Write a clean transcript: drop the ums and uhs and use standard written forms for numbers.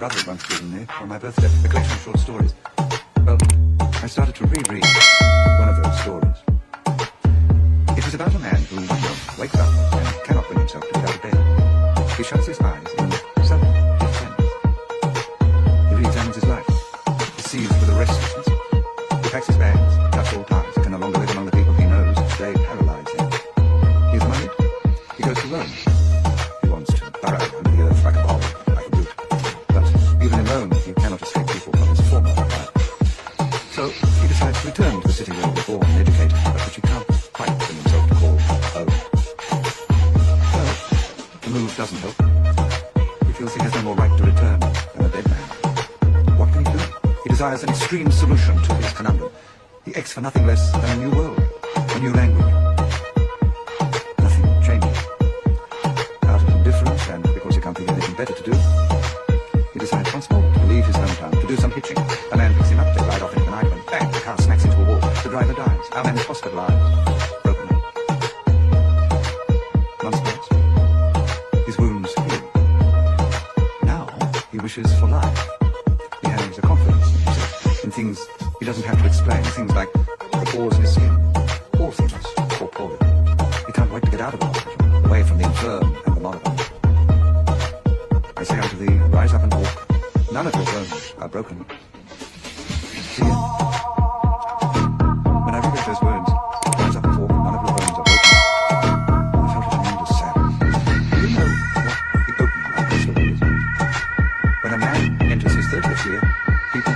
brother had once given me for my birthday, a collection of short stories. Well, I started to reread one of those stories. It was about a man who one morning wakes up and cannot bring himself to get out of bed. He shuts his eyes in self-defense. He re-examines his life. He seized with a restlessness. He packs his bags, cuts all ties. He can no longer live among the people he knows. They paralyze him. He is moneyed. He goes to Rome. He wants to burrow under the earth like a bog, like a root. But even in Rome, he cannot escape people from his former life. So he decides to return to the city where he was born and educated, but which he can't quite bring himself to call home. Well, the move doesn't help. He feels he has no more right to return than a dead man. What can he do? He desires an extreme solution to his conundrum. He aches for nothing less than a new world, a new language. Nothing changes. Out of indifference, and because he can't think of anything better to do, he decides once more to leave his hometown, to do some hitching. A man picks him up, they ride off into the night, when bang, the car smacks into a wall. The driver dies. Our man is hospitalized, broken up. Months pass. His wounds heal. Now he wishes for life. He has a confidence in himself, in things he doesn't have to explain, things like the pores in his skin. All things corporeal. He can't wait to get out of the hospital, away from the infirm and the moribund. I say unto thee, rise up and walk. None of your bones are broken. See ya. When I read those words, rise up and walk, none of your bones are broken, I felt a tremendous sadness. Do you know what the opening of the story is? When a man enters his 30th year, people